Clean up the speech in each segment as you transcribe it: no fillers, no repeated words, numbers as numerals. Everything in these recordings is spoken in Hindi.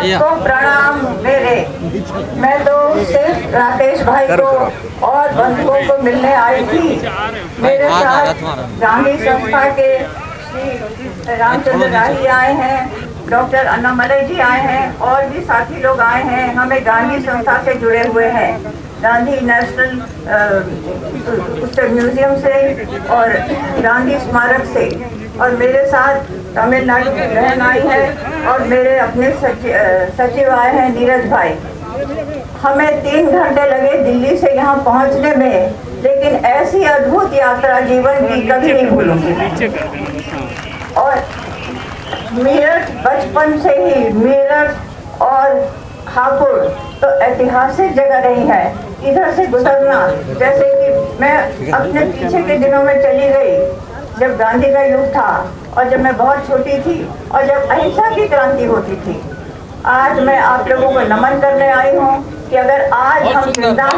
सबको प्रणाम मेरे। मैं तो सिर्फ राकेश भाई को और बंधुओं को मिलने आई थी। मेरे साथ गांधी संस्था के श्री रामचंद्र राही आए हैं, डॉक्टर अन्नामलई जी आए हैं और भी साथी लोग आए हैं। हमें गांधी संस्था से जुड़े हुए हैं, गांधी नेशनल पुस्तक म्यूजियम से और गांधी स्मारक से। और मेरे साथ तमिलनाडु की बहन आई है और मेरे अपने सचिव आए हैं नीरज भाई। हमें 3 घंटे लगे दिल्ली से यहाँ पहुँचने में, लेकिन ऐसी अद्भुत यात्रा जीवन की कभी नहीं भूलूंगी। और मेरठ बचपन से ही, मेरठ और हापुड़ तो ऐतिहासिक जगह रही है। इधर से गुजरना, जैसे कि मैं अपने पीछे के दिनों में चली गई जब गांधी का युग था और जब मैं बहुत छोटी थी और जब अहिंसा की क्रांति होती थी। आज मैं आप लोगों को नमन करने आई हूँ कि अगर आज हम जिंदा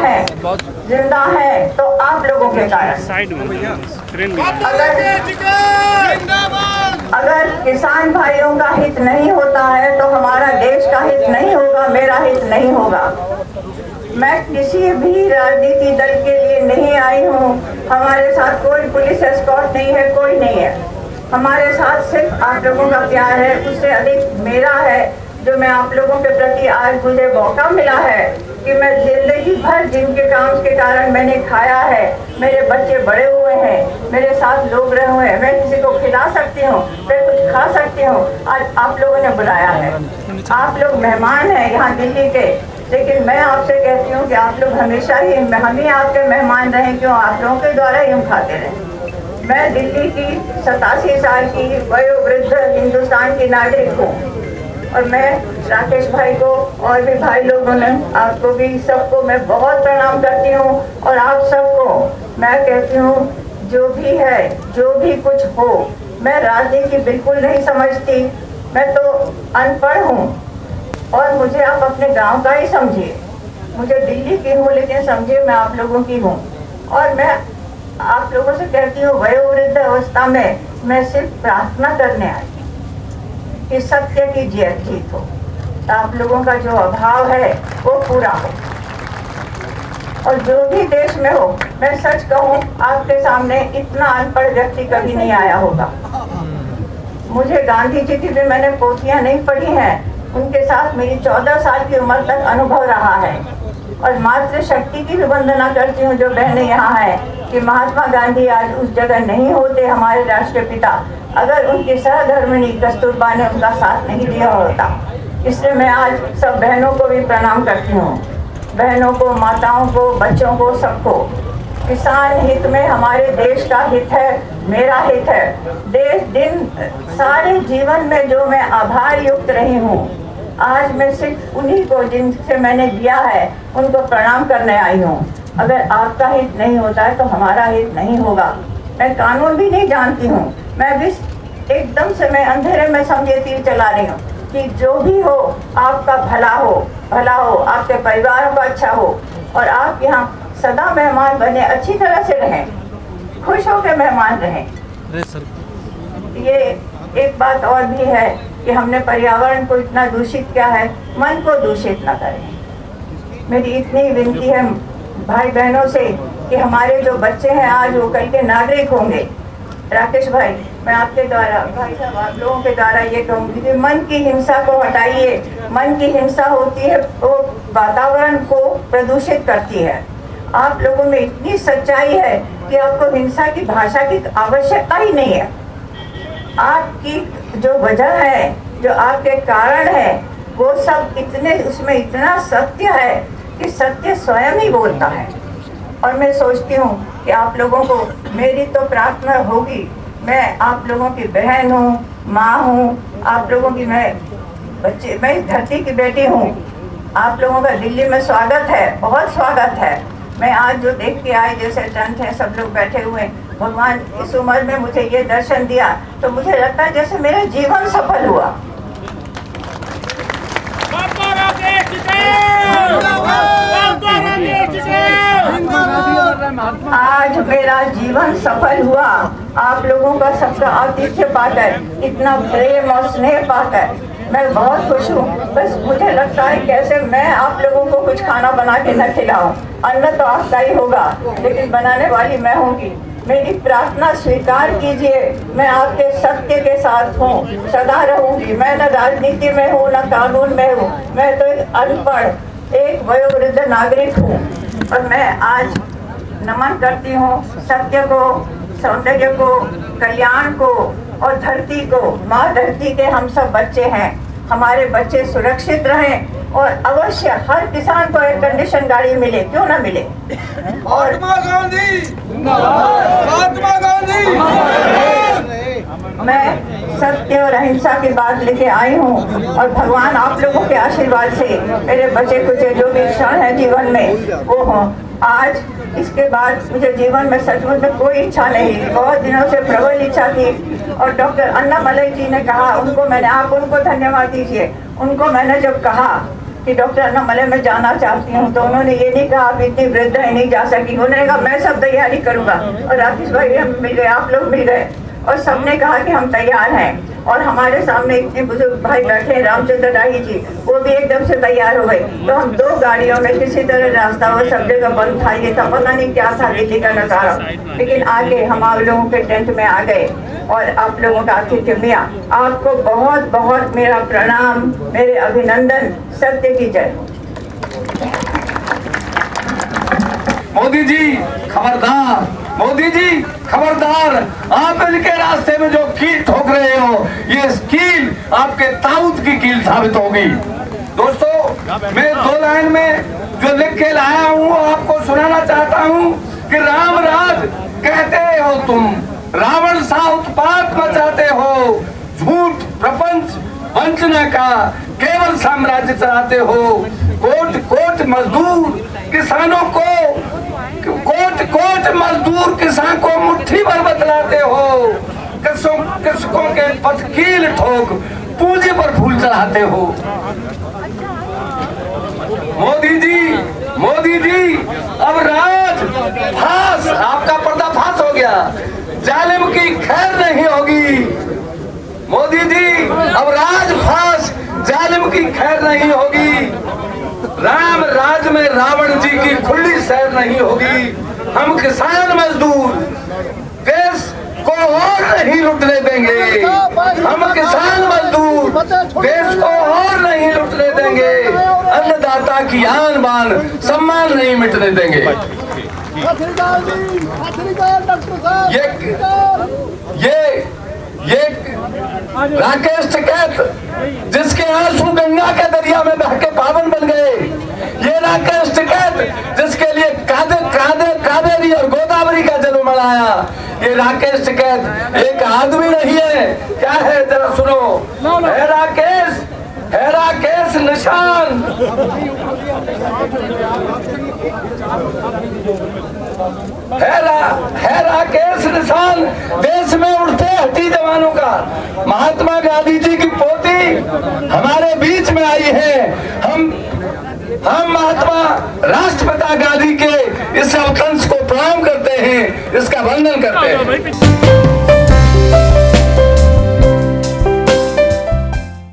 हैं तो आप लोगों के कारण। अगर किसान भाइयों का हित नहीं होता है तो हमारा देश का हित नहीं होगा, मेरा हित नहीं होगा। मैं किसी भी राजनीति दल के लिए नहीं आई हूँ। हमारे साथ कोई पुलिस एस्कॉर्ट नहीं है, कोई नहीं है। हमारे साथ सिर्फ आप लोगों का प्यार है, उससे अधिक मेरा है, जो मैं आप लोगों के प्रति आज मुझे मौका मिला है कि मैं जिंदगी भर जिनके काम के कारण मैंने खाया है, मेरे बच्चे बड़े हुए हैं, मेरे साथ लोग रहे हुए हैं, मैं किसी को खिला सकती हूँ, मैं कुछ खा सकती हूँ। आज आप लोगों ने बुलाया है, आप लोग मेहमान हैं यहाँ दिल्ली के, लेकिन मैं आपसे कहती हूँ कि आप लोग हमेशा ही हम ही आपके मेहमान रहे, क्यों आप लोगों के द्वारा ही हम खाते रहे। मैं दिल्ली की 87 साल की वयोवृद्ध हिंदुस्तान की नागरिक हूँ और मैं राकेश भाई को और भी भाई लोगों ने, आपको भी, सबको मैं बहुत प्रणाम करती हूँ। और आप सबको मैं कहती हूँ, जो भी है, जो भी कुछ हो, मैं राजनीति बिल्कुल नहीं समझती, मैं तो अनपढ़ हूँ और मुझे आप अपने गांव का ही समझिए। मुझे दिल्ली की हूँ लेकिन समझिए मैं आप लोगों की हूँ। और मैं आप लोगों से कहती हूँ, वयोवृद्ध अवस्था में मैं सिर्फ प्रार्थना करने आई कि सत्य की जीत हो, आप लोगों का जो अभाव है वो पूरा हो। और जो भी देश में हो, मैं सच कहूँ, आपके सामने इतना अनपढ़ व्यक्ति कभी नहीं आया होगा। मुझे गांधी जी की भी मैंने पोथियां नहीं पढ़ी हैं, उनके साथ मेरी 14 साल की उम्र तक अनुभव रहा है। और मातृ शक्ति की भी वंदना करती हूँ जो बहनें यहाँ हैं, कि महात्मा गांधी आज उस जगह नहीं होते, हमारे राष्ट्रीय पिता, अगर उनकी सहधर्मिणी कस्तूरबा ने उनका साथ नहीं दिया होता। इसलिए मैं आज सब बहनों को भी प्रणाम करती हूँ, बहनों को, माताओं को, बच्चों को, सबको। किसान हित में हमारे देश का हित है, मेरा हित है। देश दिन सारे जीवन में जो मैं आभार युक्त रही हूँ, आज मैं सिर्फ उन्हीं को जिनसे मैंने दिया है उनको प्रणाम करने आई हूँ। अगर आपका हित नहीं होता है तो हमारा हित नहीं होगा। मैं कानून भी नहीं जानती हूँ, मैं भी एकदम से मैं अंधेरे में समझे तीर चला रही हूँ कि जो भी हो आपका भला हो, भला हो, आपके परिवार का अच्छा हो और आप यहाँ सदा मेहमान बने, अच्छी तरह से रहें, खुश होकर मेहमान रहें। ये एक बात और भी है कि हमने पर्यावरण को इतना दूषित किया है, मन को दूषित न करें। मेरी इतनी विनती है भाई बहनों से कि हमारे जो बच्चे हैं आज वो कल के नागरिक होंगे। राकेश भाई, मैं आपके द्वारा, भाई साहब, आप लोगों के द्वारा ये कहूँगी कि मन की हिंसा को हटाइए। मन की हिंसा होती है वो वातावरण को प्रदूषित करती है। आप लोगों में इतनी सच्चाई है कि आपको हिंसा की भाषा की आवश्यकता ही नहीं है। आपकी जो वजह है, जो आपके कारण है, वो सब इतने, उसमें इतना सत्य है कि सत्य स्वयं ही बोलता है। और मैं सोचती हूँ कि आप लोगों को मेरी तो प्रार्थना होगी, मैं आप लोगों की बहन हूँ, माँ हूँ, आप लोगों की मैं इस धरती की बेटी हूँ। आप लोगों का दिल्ली में स्वागत है, बहुत स्वागत है। मैं आज जो देख के आई, जैसे टेंट है, सब लोग बैठे हुए, भगवान इस उम्र में मुझे ये दर्शन दिया तो मुझे लगता है जैसे मेरा जीवन सफल हुआ। आज मेरा जीवन सफल हुआ, आप लोगों का सबका आतिथ्य पाकर, इतना प्रेम और स्नेह पाकर। मैं बहुत खुश हूँ। बस मुझे लगता है कैसे मैं आप लोगों को कुछ खाना बना के न खिलाऊं। अन्न तो आपका ही होगा, लेकिन बनाने वाली मैं होंगी। मेरी प्रार्थना स्वीकार कीजिए। मैं आपके सत्य के साथ हूँ, सदा रहूंगी। मैं न राजनीति में हूँ न कानून में हूँ। मैं तो एक अनपढ़ एक वयोवृद्ध नागरिक हूँ, और मैं आज नमन करती हूँ सत्य को, सौंदर्य को, कल्याण को और धरती को। माँ धरती के हम सब बच्चे हैं। हमारे बच्चे सुरक्षित रहें और अवश्य हर किसान को एयर कंडीशन गाड़ी मिले, क्यों ना मिले। और महात्मा गांधी जिंदाबाद, महात्मा गांधी मैं सत्य और अहिंसा की बात लेके आई हूँ, और भगवान आप लोगों के आशीर्वाद से मेरे बचे कुचे जो भी क्षण है जीवन में वो हों। आज इसके बाद मुझे जीवन में सचमुच में कोई इच्छा नहीं, बहुत दिनों से प्रबल इच्छा थी। और डॉक्टर अन्नामलई जी ने कहा, आप उनको धन्यवाद दीजिए। उनको मैंने जब कहा कि डॉक्टर अन्नामलई मैं जाना चाहती हूँ, तो उन्होंने ये नहीं कहा आप इतनी वृद्ध है नहीं जा सकी। उन्होंने कहा मैं सब तैयारी करूँगा। और राकेश भाई हम मिल गए, आप लोग मिल गए, और सबने कहा कि हम तैयार हैं। और हमारे सामने इतने बुजुर्ग भाई बैठे हैं, रामचंद्र राही जी, वो भी एकदम से तैयार हो गए। तो हम 2 गाड़ियों में किसी तरह रास्ता, वो सब जगह बंद था, ये था पता नहीं क्या था दिल्ली का नजारा, लेकिन आगे हम आप लोगों के टेंट में आ गए। और आप लोगों का आतिथ्य मिला। आपको बहुत बहुत मेरा प्रणाम, मेरे अभिनंदन। सत्य की जय। मोदी जी खबरदार, मोदी जी खबरदार, आप इनके रास्ते में जो कील ठोक रहे हो, ये कील आपके ताऊत की कील साबित होगी। दोस्तों, मैं 2 लाइन में जो लिख के लाया हूँ आपको सुनाना चाहता हूँ कि राम राज कहते हो तुम, रावण सा उत्पात मचाते हो, झूठ प्रपंच वंचना का केवल साम्राज्य चलाते हो। कोट कोट मजदूर किसानों को, कोट कोट मजदूर किसान को मुट्ठी भर बतलाते हो। कृषकों के पथकील ठोक पूंजी पर फूल चढ़ाते हो। मोदी जी अब राज फांस, आपका पर्दाफाश हो गया, जालिम की खैर नहीं होगी। मोदी जी अब राज फांस, जालिम की खैर नहीं होगी। राम राज में रावण जी की खुली सैर नहीं होगी। हम किसान मजदूर देश को और नहीं लुटने देंगे। हम किसान मजदूर देश को और नहीं लुटने देंगे। अन्नदाता की आन बान सम्मान नहीं मिटने देंगे। ये राकेश टिकैत जिसके आंसू गंगा के दरिया में बह के पावन बन गए, ये राकेश टिकैत जिसके लिए कावेरी और गोदावरी का जन्म मनाया, ये राकेश टिकैत एक आदमी नहीं है। क्या है जरा सुनो। है राकेश निशान, है राकेश निशान देश में उड़ते हटी जवानों का। महात्मा गांधी जी की पोती हमारे बीच में आई है। हम महात्मा राष्ट्रपिता गांधी के इस अवकांश को प्रणाम करते हैं, इसका वंदन करते हैं।